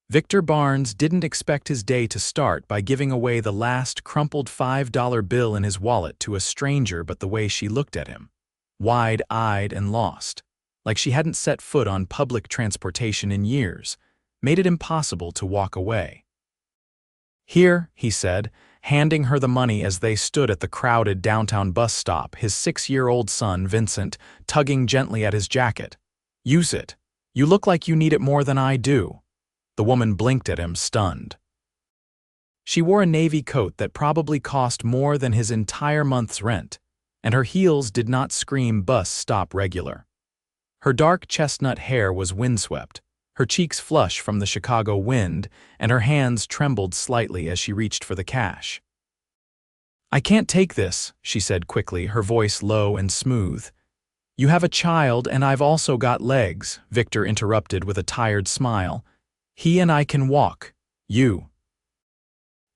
Victor Barnes didn't expect his day to start by giving away the last crumpled $5 bill in his wallet to a stranger, but the way she looked at him, wide-eyed and lost, like she hadn't set foot on public transportation in years, made it impossible to walk away. "Here," he said, handing her the money as they stood at the crowded downtown bus stop, his 6-year-old son, Vincent, tugging gently at his jacket. "Use it. You look like you need it more than I do." The woman blinked at him, stunned. She wore a navy coat that probably cost more than his entire month's rent, and her heels did not scream bus stop regular. Her dark chestnut hair was windswept, her cheeks flush from the Chicago wind, and her hands trembled slightly as she reached for the cash. "I can't take this," she said quickly, her voice low and smooth. "You have a child and I've also got legs," Victor interrupted with a tired smile. "He and I can walk. You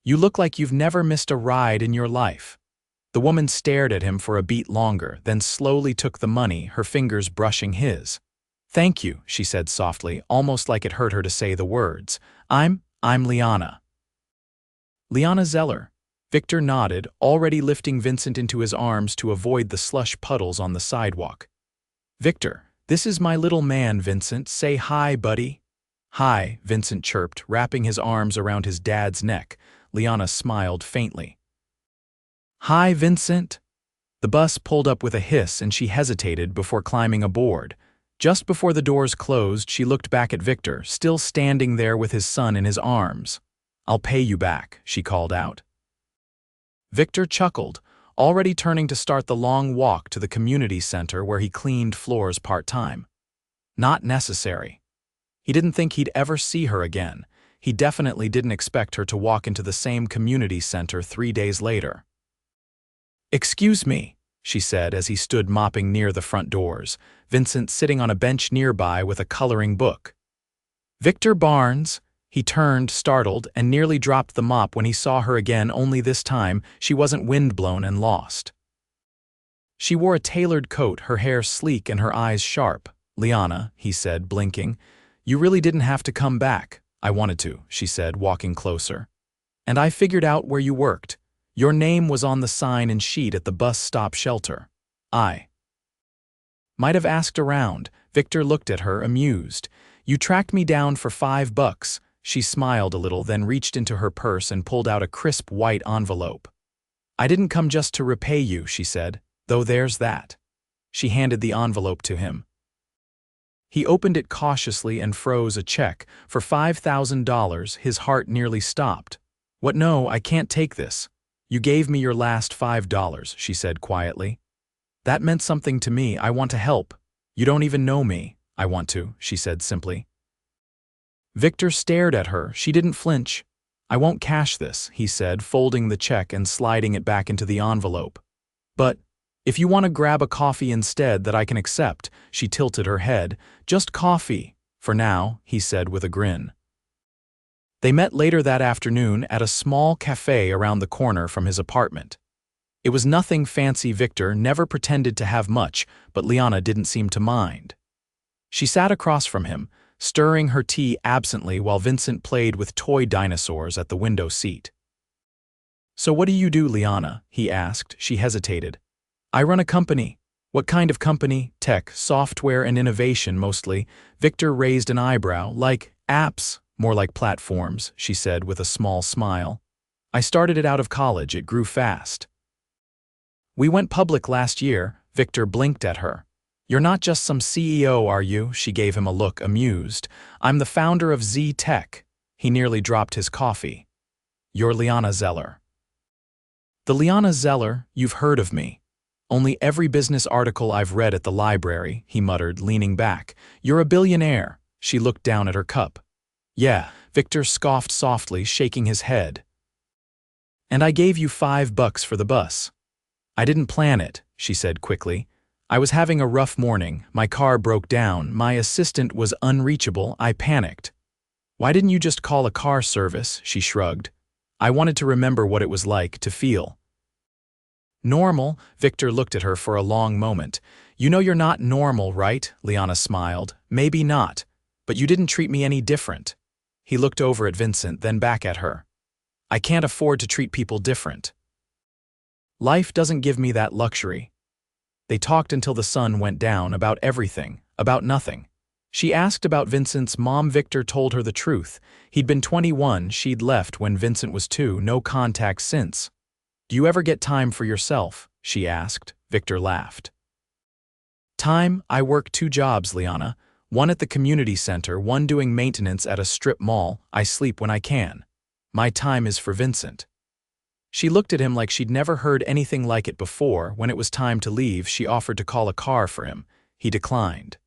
look like you've never missed a ride in your life." The woman stared at him for a beat longer, then slowly took the money, her fingers brushing his. "Thank you," she said softly, almost like it hurt her to say the words. I'm Liana." "Liana Zeller." Victor nodded, already lifting Vincent into his arms to avoid the slush puddles on the sidewalk. "Victor, this is my little man, Vincent. Say hi, buddy." "Hi," Vincent chirped, wrapping his arms around his dad's neck. Liana smiled faintly. "Hi, Vincent." The bus pulled up with a hiss and she hesitated before climbing aboard. Just before the doors closed, she looked back at Victor, still standing there with his son in his arms. "I'll pay you back," she called out. Victor chuckled, already turning to start the long walk to the community center where he cleaned floors part-time. Not necessary. He didn't think he'd ever see her again. He definitely didn't expect her to walk into the same community center 3 days later. "Excuse me," she said as he stood mopping near the front doors, Vincent sitting on a bench nearby with a coloring book. "Victor Barnes." He turned, startled, and nearly dropped the mop when he saw her again, only this time she wasn't windblown and lost. She wore a tailored coat, her hair sleek and her eyes sharp. "Liana," he said, blinking. "You really didn't have to come back." "I wanted to," she said, walking closer. "And I figured out where you worked. Your name was on the sign and sheet at the bus stop shelter. I might have asked around." Victor looked at her, amused. "You tracked me down for $5. She smiled a little, then reached into her purse and pulled out a crisp white envelope. "I didn't come just to repay you," she said, "though there's that." She handed the envelope to him. He opened it cautiously and froze a check for $5,000. His heart nearly stopped. "What? No, I can't take this. You gave me your last $5, she said quietly. "That meant something to me. I want to help. You don't even know me." "I want to," she said simply. Victor stared at her. She didn't flinch. "I won't cash this," he said, folding the check and sliding it back into the envelope. "But if you want to grab a coffee instead that I can accept," she tilted her head. "Just coffee, for now," he said with a grin. They met later that afternoon at a small cafe around the corner from his apartment. It was nothing fancy. Victor never pretended to have much, but Liana didn't seem to mind. She sat across from him, stirring her tea absently while Vincent played with toy dinosaurs at the window seat. "So what do you do, Liana?" he asked. She hesitated. "I run a company." "What kind of company?" "Tech, software and innovation mostly." Victor raised an eyebrow. "Like apps?" "More like platforms," she said with a small smile. "I started it out of college. It grew fast." "We went public last year." Victor blinked at her. "You're not just some CEO, are you?" She gave him a look, amused. "I'm the founder of Z Tech." He nearly dropped his coffee. "You're Liana Zeller." "The Liana Zeller? You've heard of me." "Only every business article I've read at the library," he muttered, leaning back. "You're a billionaire." She looked down at her cup. "Yeah," Victor scoffed softly, shaking his head. "And I gave you $5 for the bus." "I didn't plan it," she said quickly. "I was having a rough morning. My car broke down. My assistant was unreachable. I panicked." "Why didn't you just call a car service?" She shrugged. "I wanted to remember what it was like to feel normal." Victor looked at her for a long moment. "You know you're not normal, right?" Liana smiled. "Maybe not, but you didn't treat me any different." He looked over at Vincent, then back at her. I can't afford to treat people different. Life doesn't give me that luxury. They talked until the sun went down, about everything, about nothing. She asked about Vincent's mom. Victor told her the truth. He'd been 21, she'd left when Vincent was 2, no contact since. Do you ever get time for yourself? She asked. Victor laughed. Time? I work 2 jobs, Liana. One at the community center, one doing maintenance at a strip mall. I sleep when I can. My time is for Vincent. She looked at him like she'd never heard anything like it before. When it was time to leave, she offered to call a car for him. He declined.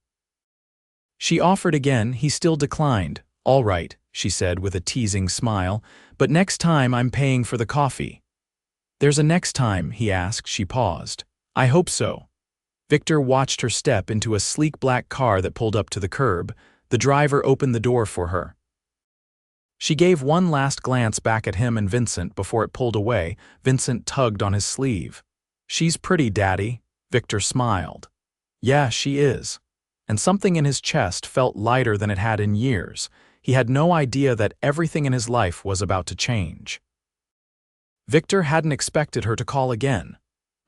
She offered again. He still declined. All right, she said with a teasing smile, but next time I'm paying for the coffee. There's a next time, he asked. She paused. I hope so. Victor watched her step into a sleek black car that pulled up to the curb. The driver opened the door for her. She gave one last glance back at him and Vincent before it pulled away. Vincent tugged on his sleeve. She's pretty, Daddy. Victor smiled. Yeah, she is. And something in his chest felt lighter than it had in years. He had no idea that everything in his life was about to change. Victor hadn't expected her to call again,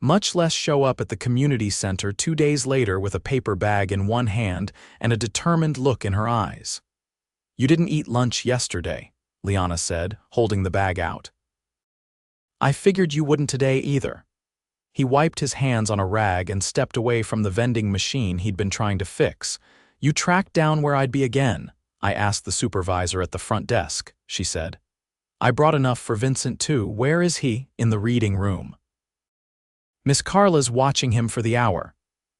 much less show up at the community center 2 days later with a paper bag in one hand and a determined look in her eyes. You didn't eat lunch yesterday, Liana said, holding the bag out. I figured you wouldn't today either. He wiped his hands on a rag and stepped away from the vending machine he'd been trying to fix. You tracked down where I'd be again. I asked the supervisor at the front desk, she said. I brought enough for Vincent too. Where is he? In the reading room. Miss Carla's watching him for the hour.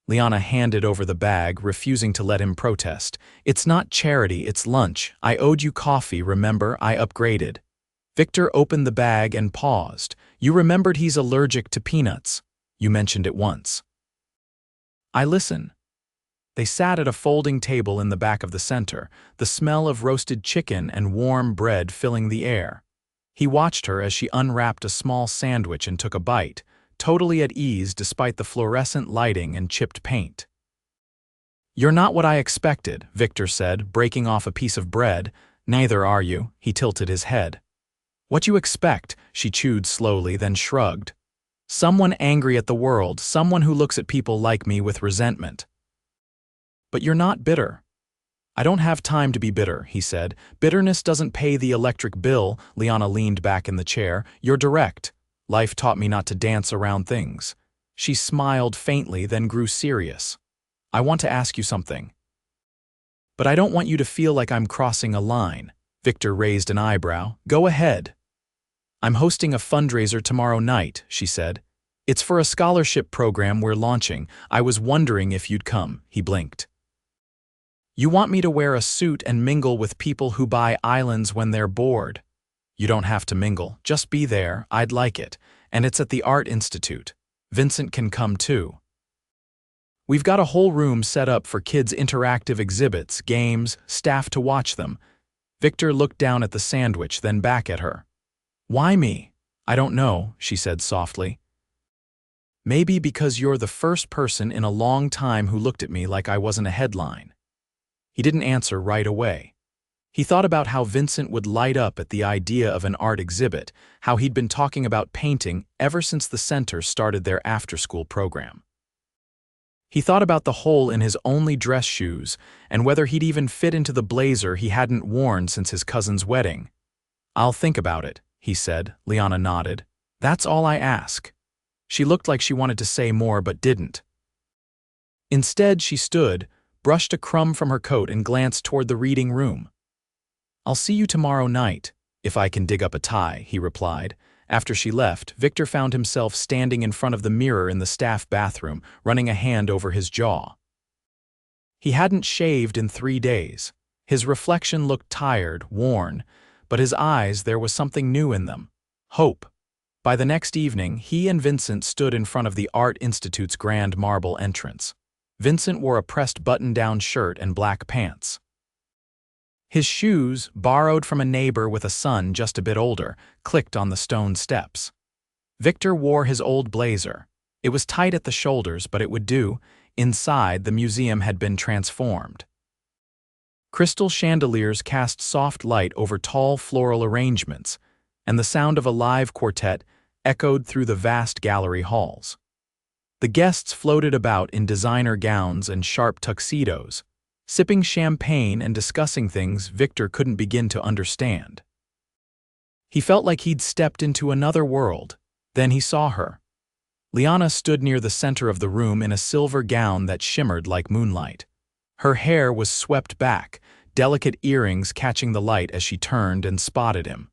Liana handed over the bag, refusing to let him protest. It's not charity, it's lunch. I owed you coffee, remember? I upgraded. Victor opened the bag and paused. You remembered he's allergic to peanuts. You mentioned it once. I listen. They sat at a folding table in the back of the center, the smell of roasted chicken and warm bread filling the air. He watched her as she unwrapped a small sandwich and took a bite, totally at ease despite the fluorescent lighting and chipped paint. You're not what I expected, Victor said, breaking off a piece of bread. Neither are you, he tilted his head. What you expect, she chewed slowly, then shrugged. Someone angry at the world, someone who looks at people like me with resentment. But you're not bitter. I don't have time to be bitter, he said. Bitterness doesn't pay the electric bill. Liana leaned back in the chair. You're direct. Life taught me not to dance around things. She smiled faintly, then grew serious. I want to ask you something. But I don't want you to feel like I'm crossing a line. Victor raised an eyebrow. Go ahead. I'm hosting a fundraiser tomorrow night, she said. It's for a scholarship program we're launching. I was wondering if you'd come, he blinked. You want me to wear a suit and mingle with people who buy islands when they're bored? You don't have to mingle, just be there. I'd like it. And it's at the Art Institute. Vincent can come too. We've got a whole room set up for kids' interactive exhibits, games, staff to watch them. Victor looked down at the sandwich, then back at her. Why me? I don't know, she said softly. Maybe because you're the first person in a long time who looked at me like I wasn't a headline. He didn't answer right away. He thought about how Vincent would light up at the idea of an art exhibit, how he'd been talking about painting ever since the center started their after-school program. He thought about the hole in his only dress shoes and whether he'd even fit into the blazer he hadn't worn since his cousin's wedding. I'll think about it, he said. Liana nodded. That's all I ask. She looked like she wanted to say more but didn't. Instead, she stood, brushed a crumb from her coat and glanced toward the reading room. I'll see you tomorrow night, if I can dig up a tie, he replied. After she left, Victor found himself standing in front of the mirror in the staff bathroom, running a hand over his jaw. He hadn't shaved in 3 days. His reflection looked tired, worn, but his eyes, there was something new in them. Hope. By the next evening, he and Vincent stood in front of the Art Institute's grand marble entrance. Vincent wore a pressed button-down shirt and black pants. His shoes, borrowed from a neighbor with a son just a bit older, clicked on the stone steps. Victor wore his old blazer. It was tight at the shoulders, but it would do. Inside, the museum had been transformed. Crystal chandeliers cast soft light over tall floral arrangements, and the sound of a live quartet echoed through the vast gallery halls. The guests floated about in designer gowns and sharp tuxedos, sipping champagne and discussing things Victor couldn't begin to understand. He felt like he'd stepped into another world. Then he saw her. Liana stood near the center of the room in a silver gown that shimmered like moonlight. Her hair was swept back, delicate earrings catching the light as she turned and spotted him.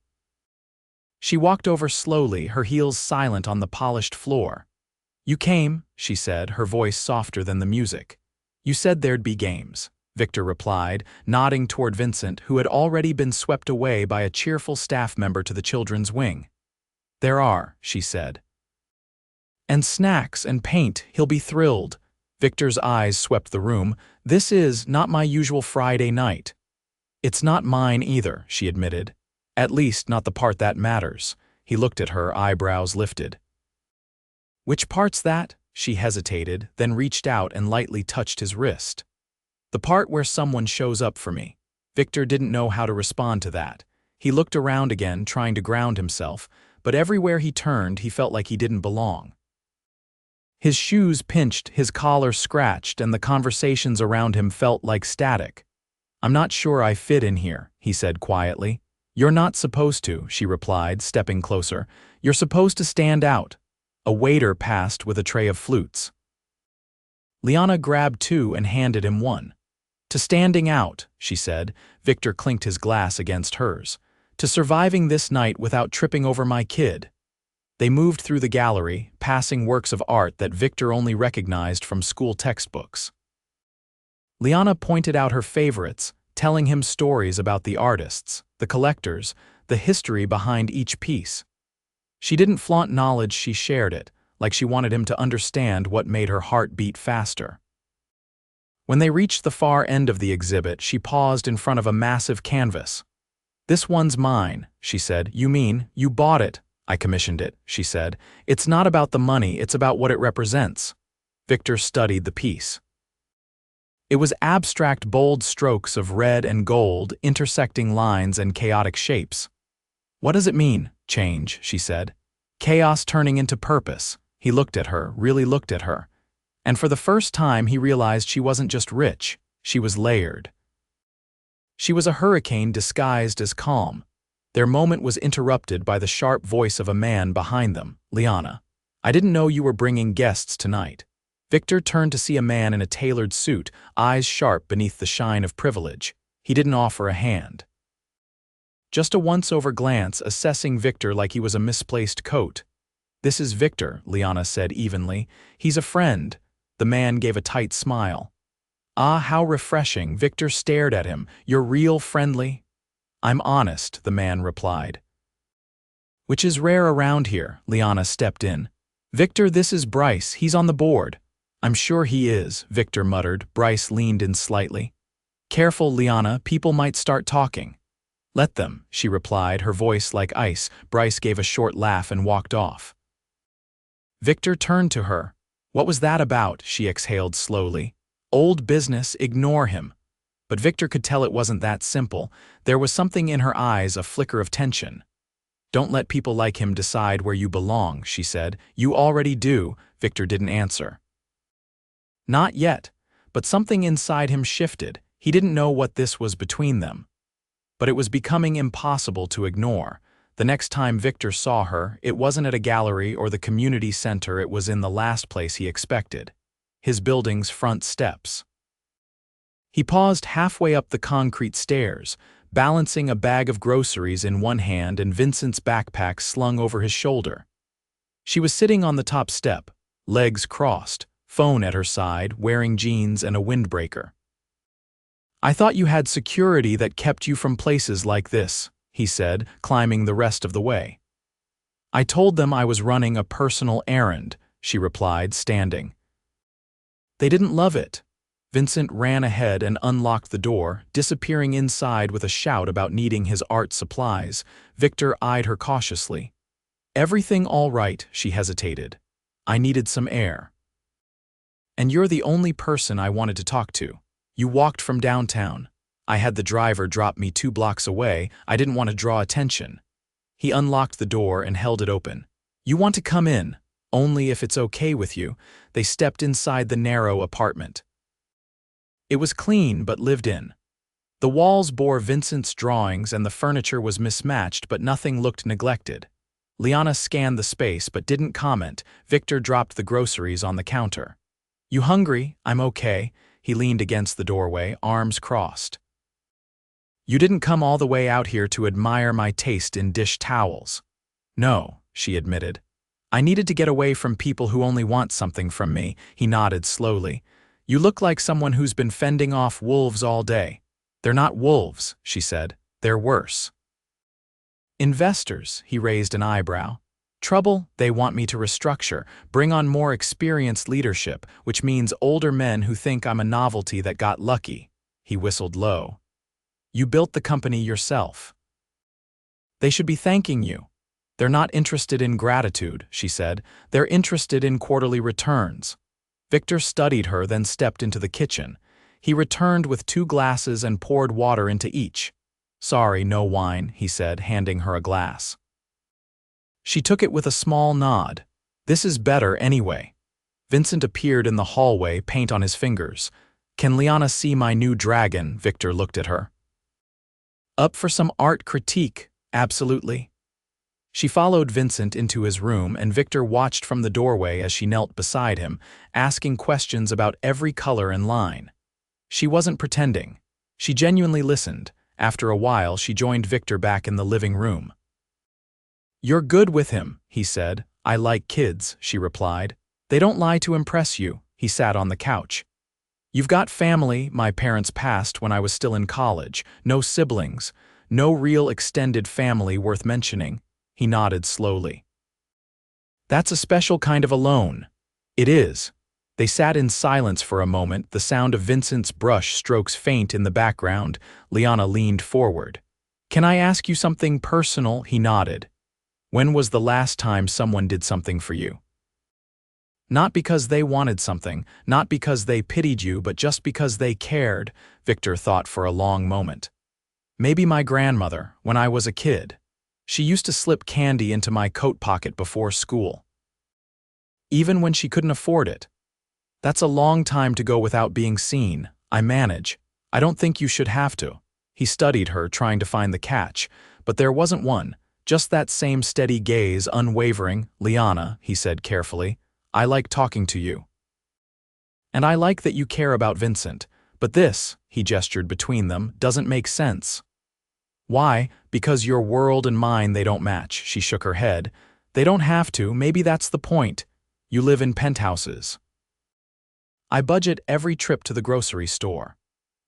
She walked over slowly, her heels silent on the polished floor. "You came," she said, her voice softer than the music. "You said there'd be games," Victor replied, nodding toward Vincent, who had already been swept away by a cheerful staff member to the children's wing. "There are," she said. "And snacks and paint, he'll be thrilled." Victor's eyes swept the room. "This is not my usual Friday night." "It's not mine either," she admitted. "At least not the part that matters." He looked at her, eyebrows lifted. "Which part's that?" She hesitated, then reached out and lightly touched his wrist. "The part where someone shows up for me." Victor didn't know how to respond to that. He looked around again, trying to ground himself, but everywhere he turned, he felt like he didn't belong. His shoes pinched, his collar scratched, and the conversations around him felt like static. "I'm not sure I fit in here," he said quietly. "You're not supposed to," she replied, stepping closer. "You're supposed to stand out." A waiter passed with a tray of flutes. Liana grabbed two and handed him one. "To standing out," she said. Victor clinked his glass against hers. "To surviving this night without tripping over my kid." They moved through the gallery, passing works of art that Victor only recognized from school textbooks. Liana pointed out her favorites, telling him stories about the artists, the collectors, the history behind each piece. She didn't flaunt knowledge, she shared it, like she wanted him to understand what made her heart beat faster. When they reached the far end of the exhibit, she paused in front of a massive canvas. "This one's mine," she said. "You mean, you bought it?" "I commissioned it," she said. "It's not about the money, it's about what it represents." Victor studied the piece. It was abstract, bold strokes of red and gold, intersecting lines and chaotic shapes. "What does it mean, change?" she said. "Chaos turning into purpose." He looked at her, really looked at her. And for the first time he realized she wasn't just rich, she was layered. She was a hurricane disguised as calm. Their moment was interrupted by the sharp voice of a man behind them. "Liana, I didn't know you were bringing guests tonight." Victor turned to see a man in a tailored suit, eyes sharp beneath the shine of privilege. He didn't offer a hand. Just a once-over glance, assessing Victor like he was a misplaced coat. "This is Victor," Liana said evenly. "He's a friend." The man gave a tight smile. "Ah, how refreshing." Victor stared at him. "You're real friendly?" "I'm honest," the man replied. "Which is rare around here," Liana stepped in. "Victor, this is Bryce. He's on the board." "I'm sure he is," Victor muttered. Bryce leaned in slightly. "Careful, Liana, people might start talking." "Let them," she replied, her voice like ice. Bryce gave a short laugh and walked off. Victor turned to her. "What was that about?" she exhaled slowly. "Old business, ignore him." But Victor could tell it wasn't that simple. There was something in her eyes, a flicker of tension. "Don't let people like him decide where you belong," she said. "You already do." Victor didn't answer. Not yet, but something inside him shifted. He didn't know what this was between them. But it was becoming impossible to ignore. The next time Victor saw her, it wasn't at a gallery or the community center, it was in the last place he expected. His building's front steps. He paused halfway up the concrete stairs, balancing a bag of groceries in one hand and Vincent's backpack slung over his shoulder. She was sitting on the top step, legs crossed, phone at her side, wearing jeans and a windbreaker. "I thought you had security that kept you from places like this," he said, climbing the rest of the way. "I told them I was running a personal errand," she replied, standing. "They didn't love it." Vincent ran ahead and unlocked the door, disappearing inside with a shout about needing his art supplies. Victor eyed her cautiously. "Everything all right?" she hesitated. "I needed some air." "And you're the only person I wanted to talk to. You walked from downtown." I had the driver drop me 2 blocks away. I didn't want to draw attention. He unlocked the door and held it open. You want to come in? Only if it's okay with you. They stepped inside the narrow apartment. It was clean but lived in. The walls bore Vincent's drawings and the furniture was mismatched, but nothing looked neglected. Liana scanned the space but didn't comment. Victor dropped the groceries on the counter. You hungry? I'm okay. He leaned against the doorway, arms crossed. You didn't come all the way out here to admire my taste in dish towels. No, she admitted. I needed to get away from people who only want something from me. He nodded slowly. You look like someone who's been fending off wolves all day. They're not wolves, she said. They're worse. Investors, he raised an eyebrow. Trouble, they want me to restructure, bring on more experienced leadership, which means older men who think I'm a novelty that got lucky. He whistled low. You built the company yourself. They should be thanking you. They're not interested in gratitude, she said. They're interested in quarterly returns. Victor studied her, then stepped into the kitchen. He returned with 2 glasses and poured water into each. Sorry, no wine, he said, handing her a glass. She took it with a small nod. This is better anyway. Vincent appeared in the hallway, paint on his fingers. Can Liana see my new dragon? Victor looked at her. Up for some art critique, absolutely. She followed Vincent into his room, and Victor watched from the doorway as she knelt beside him, asking questions about every color and line. She wasn't pretending. She genuinely listened. After a while, she joined Victor back in the living room. You're good with him, he said. I like kids, she replied. They don't lie to impress you. He sat on the couch. You've got family. My parents passed when I was still in college. No siblings. No real extended family worth mentioning. He nodded slowly. That's a special kind of alone. It is. They sat in silence for a moment, the sound of Vincent's brush strokes faint in the background. Liana leaned forward. Can I ask you something personal? He nodded. When was the last time someone did something for you? Not because they wanted something, not because they pitied you, but just because they cared, Victor thought for a long moment. Maybe my grandmother, when I was a kid. She used to slip candy into my coat pocket before school. Even when she couldn't afford it. That's a long time to go without being seen. I manage. I don't think you should have to. He studied her, trying to find the catch, but there wasn't one. Just that same steady gaze, unwavering. Liana, he said carefully, I like talking to you. And I like that you care about Vincent. But this, he gestured between them, doesn't make sense. Why? Because your world and mine, they don't match. She shook her head. They don't have to. Maybe that's the point. You live in penthouses. I budget every trip to the grocery store.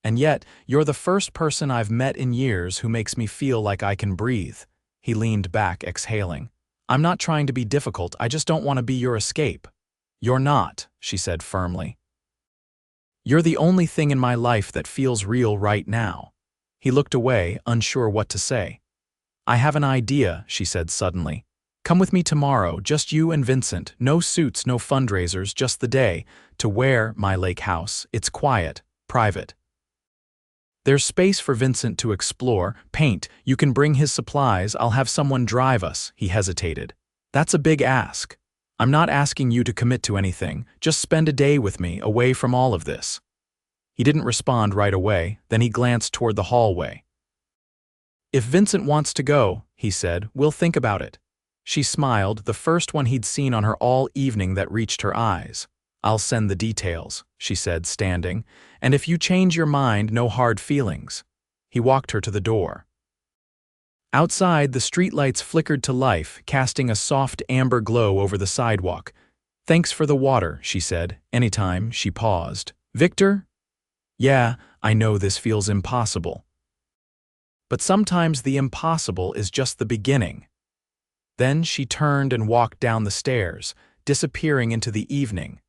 And yet, you're the first person I've met in years who makes me feel like I can breathe. He leaned back, exhaling. I'm not trying to be difficult, I just don't want to be your escape. You're not, she said firmly. You're the only thing in my life that feels real right now. He looked away, unsure what to say. I have an idea, she said suddenly. Come with me tomorrow, just you and Vincent. No suits, no fundraisers, just the day. To where? My lake house. It's quiet, private. There's space for Vincent to explore, paint. You can bring his supplies. I'll have someone drive us. He hesitated. That's a big ask. I'm not asking you to commit to anything. Just spend a day with me, away from all of this. He didn't respond right away. Then he glanced toward the hallway. If Vincent wants to go, he said, we'll think about it. She smiled, the first one he'd seen on her all evening that reached her eyes. I'll send the details, she said, standing. And if you change your mind, no hard feelings. He walked her to the door. Outside, the streetlights flickered to life, casting a soft amber glow over the sidewalk. Thanks for the water, she said. Anytime. She paused. Victor? Yeah, I know this feels impossible. But sometimes the impossible is just the beginning. Then she turned and walked down the stairs, disappearing into the evening.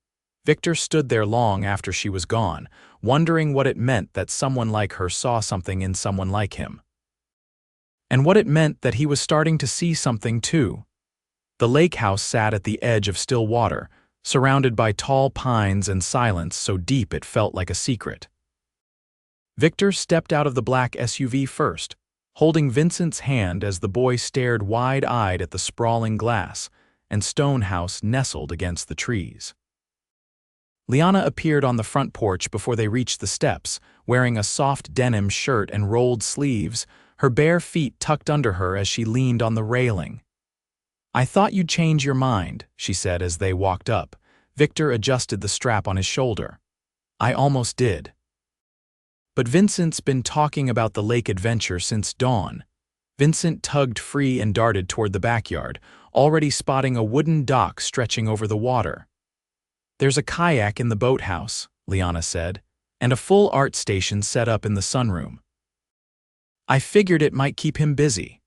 Victor stood there long after she was gone, wondering what it meant that someone like her saw something in someone like him. And what it meant that he was starting to see something too. The lake house sat at the edge of still water, surrounded by tall pines and silence so deep it felt like a secret. Victor stepped out of the black SUV first, holding Vincent's hand as the boy stared wide-eyed at the sprawling glass and stone house nestled against the trees. Liana appeared on the front porch before they reached the steps, wearing a soft denim shirt and rolled sleeves, her bare feet tucked under her as she leaned on the railing. "I thought you'd change your mind," she said as they walked up. Victor adjusted the strap on his shoulder. "I almost did." But Vincent's been talking about the lake adventure since dawn. Vincent tugged free and darted toward the backyard, already spotting a wooden dock stretching over the water. "There's a kayak in the boathouse," Liana said, "and a full art station set up in the sunroom. I figured it might keep him busy."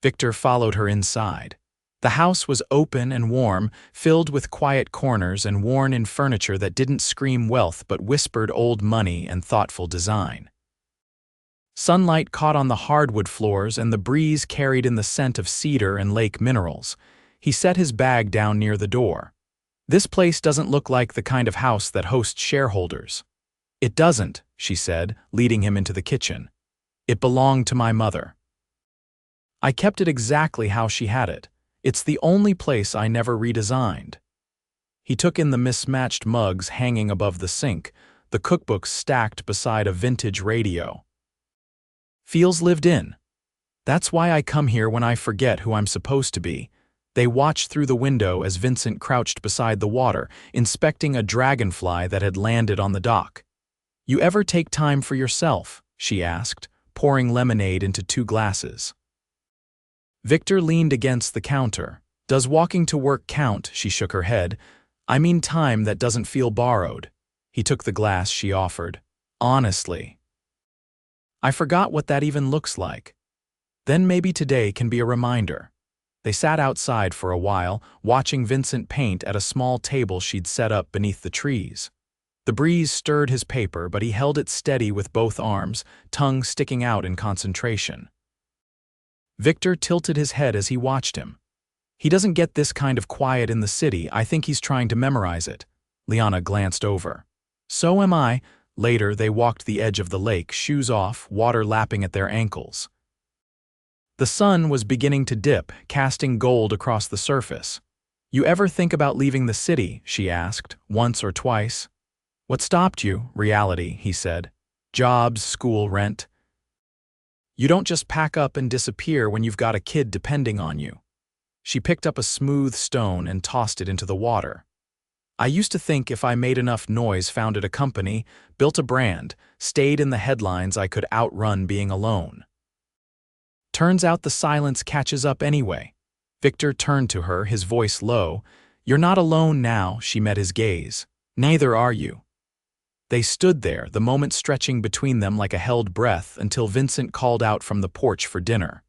Victor followed her inside. The house was open and warm, filled with quiet corners and worn-in furniture that didn't scream wealth but whispered old money and thoughtful design. Sunlight caught on the hardwood floors and the breeze carried in the scent of cedar and lake minerals. He set his bag down near the door. "This place doesn't look like the kind of house that hosts shareholders." "It doesn't," she said, leading him into the kitchen. "It belonged to my mother. I kept it exactly how she had it. It's the only place I never redesigned." He took in the mismatched mugs hanging above the sink, the cookbooks stacked beside a vintage radio. "Feels lived in. That's why I come here when I forget who I'm supposed to be." They watched through the window as Vincent crouched beside the water, inspecting a dragonfly that had landed on the dock. "You ever take time for yourself?" she asked, pouring lemonade into 2 glasses. Victor leaned against the counter. "Does walking to work count?" She shook her head. "I mean time that doesn't feel borrowed." He took the glass she offered. "Honestly, I forgot what that even looks like. Then maybe today can be a reminder." They sat outside for a while, watching Vincent paint at a small table she'd set up beneath the trees. The breeze stirred his paper, but he held it steady with both arms, tongue sticking out in concentration. Victor tilted his head as he watched him. "He doesn't get this kind of quiet in the city. I think he's trying to memorize it." Liana glanced over. "So am I." Later, they walked the edge of the lake, shoes off, water lapping at their ankles. The sun was beginning to dip, casting gold across the surface. "You ever think about leaving the city?" she asked, once or twice. "What stopped you?" "Reality," he said. "Jobs, school, rent. You don't just pack up and disappear when you've got a kid depending on you." She picked up a smooth stone and tossed it into the water. "I used to think if I made enough noise, founded a company, built a brand, stayed in the headlines, I could outrun being alone. Turns out the silence catches up anyway." Victor turned to her, his voice low. "You're not alone now." She met his gaze. "Neither are you." They stood there, the moment stretching between them like a held breath, until Vincent called out from the porch for dinner.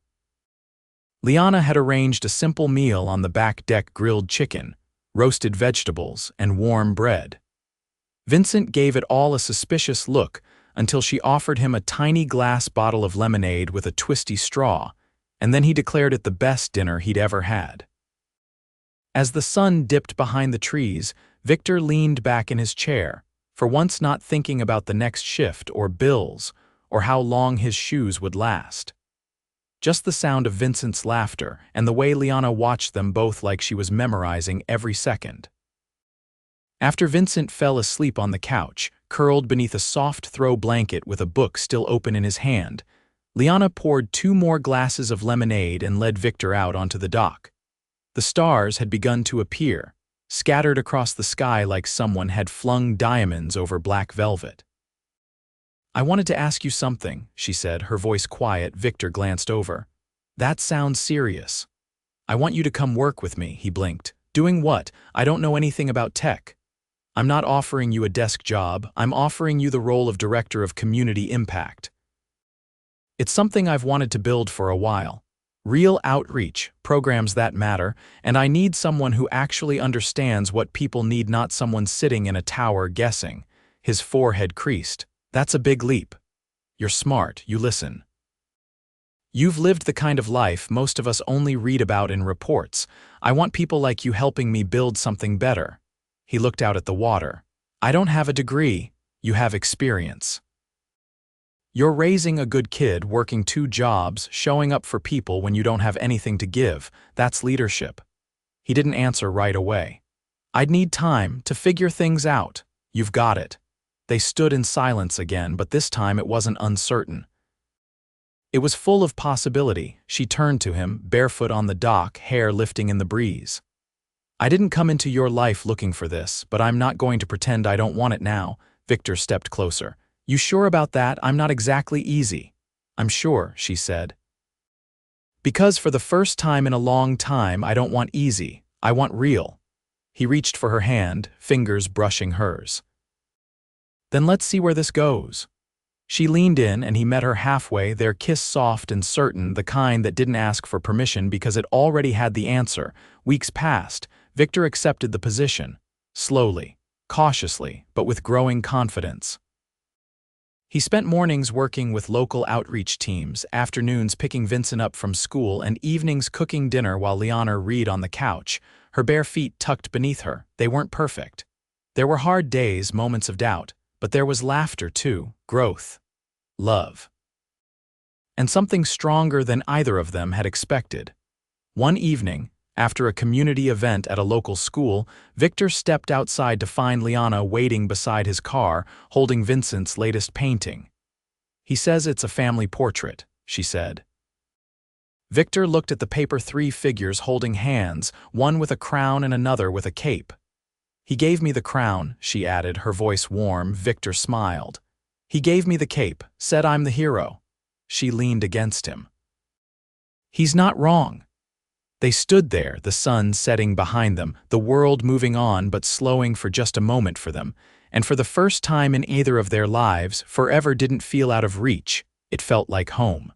Liana had arranged a simple meal on the back deck: grilled chicken, roasted vegetables, and warm bread. Vincent gave it all a suspicious look until she offered him a tiny glass bottle of lemonade with a twisty straw, and then he declared it the best dinner he'd ever had. As the sun dipped behind the trees, Victor leaned back in his chair, for once not thinking about the next shift or bills or how long his shoes would last. Just the sound of Vincent's laughter and the way Liana watched them both like she was memorizing every second. After Vincent fell asleep on the couch, curled beneath a soft throw blanket with a book still open in his hand, Liana poured 2 more glasses of lemonade and led Victor out onto the dock. The stars had begun to appear, scattered across the sky like someone had flung diamonds over black velvet. "I wanted to ask you something," she said, her voice quiet. Victor glanced over. "That sounds serious." "I want you to come work with me," he blinked. "Doing what? I don't know anything about tech." "I'm not offering you a desk job. I'm offering you the role of Director of Community Impact. It's something I've wanted to build for a while. Real outreach, programs that matter, and I need someone who actually understands what people need, not someone sitting in a tower guessing." His forehead creased. "That's a big leap. You're smart, you listen. You've lived the kind of life most of us only read about in reports. I want people like you helping me build something better." He looked out at the water. "I don't have a degree. You have experience." You're raising a good kid, working 2 jobs, showing up for people when you don't have anything to give. That's leadership. He didn't answer right away. I'd need time to figure things out. You've got it. They stood in silence again, but this time it wasn't uncertain. It was full of possibility. She turned to him, barefoot on the dock, hair lifting in the breeze. I didn't come into your life looking for this, but I'm not going to pretend I don't want it now. Victor stepped closer. You sure about that? I'm not exactly easy. I'm sure, she said. Because for the first time in a long time, I don't want easy. I want real. He reached for her hand, fingers brushing hers. Then let's see where this goes. She leaned in and he met her halfway, their kiss soft and certain, the kind that didn't ask for permission because it already had the answer. Weeks passed. Victor accepted the position. Slowly, cautiously, but with growing confidence. He spent mornings working with local outreach teams, afternoons picking Vincent up from school, and evenings cooking dinner while Liana read on the couch, her bare feet tucked beneath her. They weren't perfect. There were hard days, moments of doubt, but there was laughter too, growth, love. And something stronger than either of them had expected. One evening, after a community event at a local school, Victor stepped outside to find Liana waiting beside his car, holding Vincent's latest painting. He says it's a family portrait, she said. Victor looked at the paper, 3 figures holding hands, one with a crown and another with a cape. He gave me the crown, she added, her voice warm. Victor smiled. He gave me the cape, said I'm the hero. She leaned against him. He's not wrong. They stood there, the sun setting behind them, the world moving on but slowing for just a moment for them, and for the first time in either of their lives, forever didn't feel out of reach. It felt like home.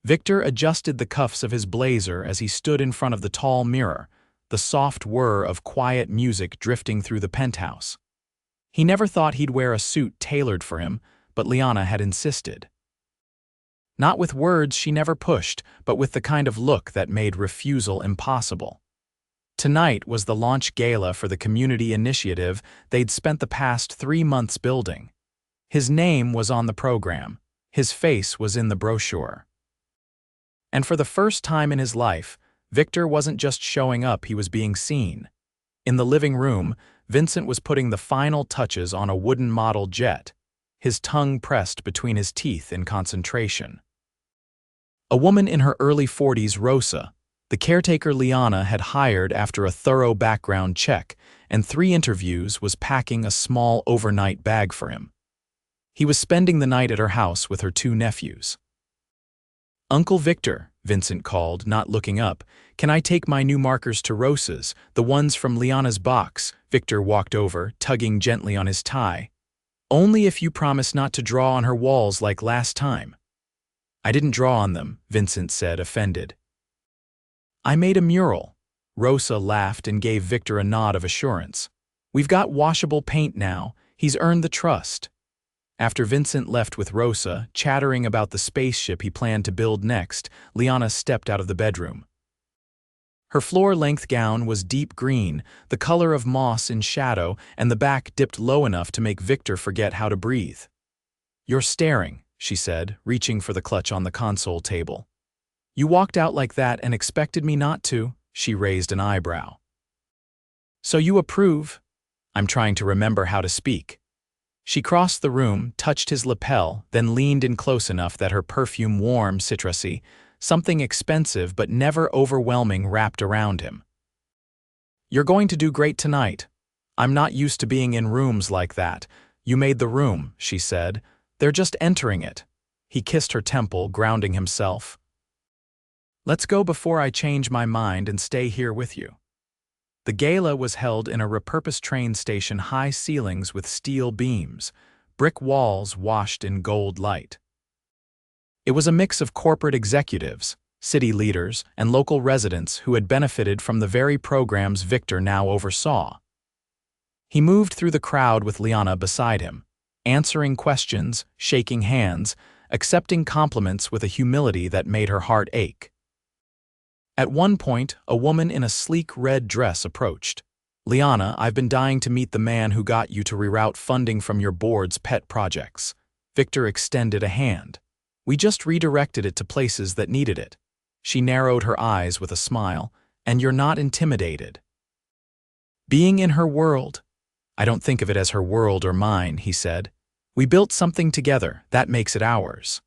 Victor adjusted the cuffs of his blazer as he stood in front of the tall mirror, the soft whir of quiet music drifting through the penthouse. He never thought he'd wear a suit tailored for him, but Liana had insisted. Not with words she never pushed, but with the kind of look that made refusal impossible. Tonight was the launch gala for the community initiative they'd spent the past 3 months building. His name was on the program. His face was in the brochure. And for the first time in his life, Victor wasn't just showing up, he was being seen. In the living room, Vincent was putting the final touches on a wooden model jet, his tongue pressed between his teeth in concentration. A woman in her early 40s, Rosa, the caretaker Liana had hired after a thorough background check and 3 interviews, was packing a small overnight bag for him. He was spending the night at her house with her 2 nephews. Uncle Victor, Vincent called, not looking up. Can I take my new markers to Rosa's, the ones from Liana's box? Victor walked over, tugging gently on his tie. Only if you promise not to draw on her walls like last time. I didn't draw on them, Vincent said, offended. I made a mural. Rosa laughed and gave Victor a nod of assurance. We've got washable paint now. He's earned the trust. After Vincent left with Rosa, chattering about the spaceship he planned to build next, Liana stepped out of the bedroom. Her floor-length gown was deep green, the color of moss in shadow, and the back dipped low enough to make Victor forget how to breathe. You're staring, she said, reaching for the clutch on the console table. You walked out like that and expected me not to, she raised an eyebrow. So you approve? I'm trying to remember how to speak. She crossed the room, touched his lapel, then leaned in close enough that her perfume, warm, citrusy, something expensive but never overwhelming, wrapped around him. You're going to do great tonight. I'm not used to being in rooms like that. You made the room, she said. They're just entering it. He kissed her temple, grounding himself. Let's go before I change my mind and stay here with you. The gala was held in a repurposed train station, high ceilings with steel beams, brick walls washed in gold light. It was a mix of corporate executives, city leaders, and local residents who had benefited from the very programs Victor now oversaw. He moved through the crowd with Liana beside him, answering questions, shaking hands, accepting compliments with a humility that made her heart ache. At one point, a woman in a sleek red dress approached. Liana, I've been dying to meet the man who got you to reroute funding from your board's pet projects. Victor extended a hand. We just redirected it to places that needed it. She narrowed her eyes with a smile. And you're not intimidated. Being in her world. I don't think of it as her world or mine, he said. We built something together, that makes it ours.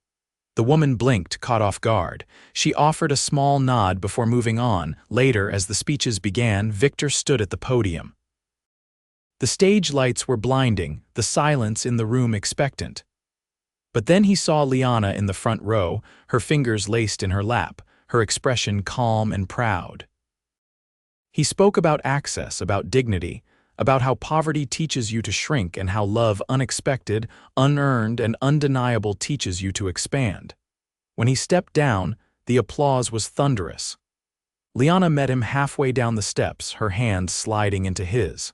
The woman blinked, caught off guard. She offered a small nod before moving on. Later, as the speeches began, Victor stood at the podium. The stage lights were blinding, the silence in the room expectant. But then he saw Liana in the front row, her fingers laced in her lap, her expression calm and proud. He spoke about access, about dignity, about how poverty teaches you to shrink and how love, unexpected, unearned, and undeniable, teaches you to expand. When he stepped down, the applause was thunderous. Liana met him halfway down the steps, her hand sliding into his.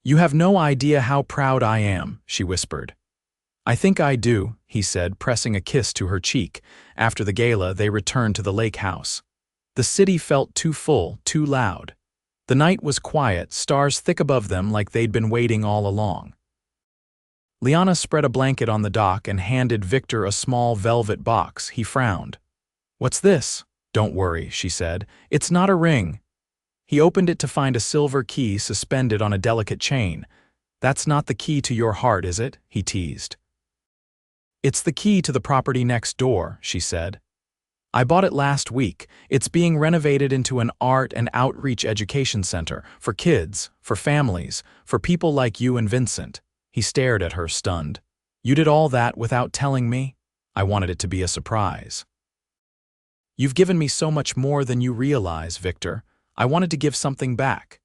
"You have no idea how proud I am," she whispered. "I think I do," he said, pressing a kiss to her cheek. After the gala, they returned to the lake house. The city felt too full, too loud. The night was quiet, stars thick above them like they'd been waiting all along. Liana spread a blanket on the dock and handed Victor a small velvet box. He frowned. "What's this?" "Don't worry," she said. "It's not a ring." He opened it to find a silver key suspended on a delicate chain. "That's not the key to your heart, is it?" he teased. "It's the key to the property next door," she said. "I bought it last week. It's being renovated into an art and outreach education center for kids, for families, for people like you and Vincent." He stared at her, stunned. "You did all that without telling me?" "I wanted it to be a surprise." "You've given me so much more than you realize, Victor. I wanted to give something back."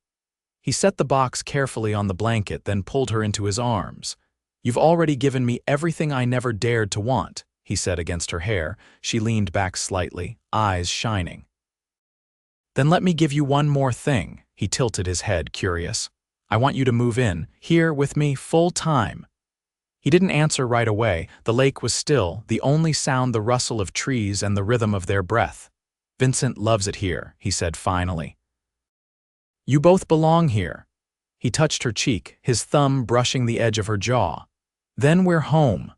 He set the box carefully on the blanket, then pulled her into his arms. "You've already given me everything I never dared to want," he said against her hair. She leaned back slightly, eyes shining. "Then let me give you one more thing." He tilted his head, curious. "I want you to move in, here with me, full time." He didn't answer right away. The lake was still, the only sound the rustle of trees and the rhythm of their breath. "Vincent loves it here," he said finally. "You both belong here." He touched her cheek, his thumb brushing the edge of her jaw. "Then we're home."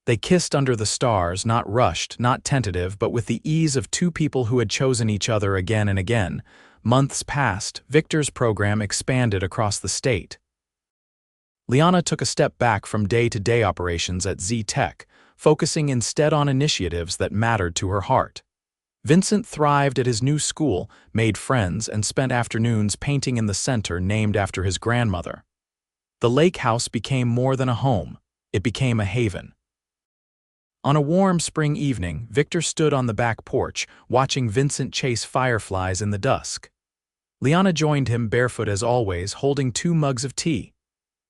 They kissed under the stars, not rushed, not tentative, but with the ease of two people who had chosen each other again and again. Months passed. Victor's program expanded across the state. Liana took a step back from day-to-day operations at Z Tech, focusing instead on initiatives that mattered to her heart. Vincent thrived at his new school, made friends, and spent afternoons painting in the center named after his grandmother. The lake house became more than a home. It became a haven. On a warm spring evening, Victor stood on the back porch, watching Vincent chase fireflies in the dusk. Liana joined him, barefoot as always, holding 2 mugs of tea.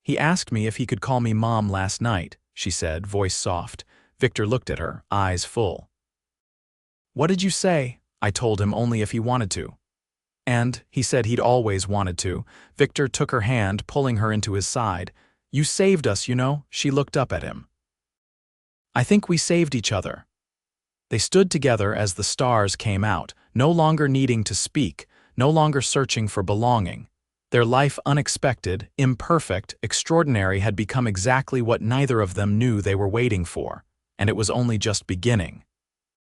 "He asked me if he could call me Mom last night," she said, voice soft. Victor looked at her, eyes full. "What did you say?" "I told him only if he wanted to." "And he said he'd always wanted to." Victor took her hand, pulling her into his side. "You saved us, you know." She looked up at him. "I think we saved each other." They stood together as the stars came out, no longer needing to speak, no longer searching for belonging. Their life, unexpected, imperfect, extraordinary, had become exactly what neither of them knew they were waiting for, and it was only just beginning.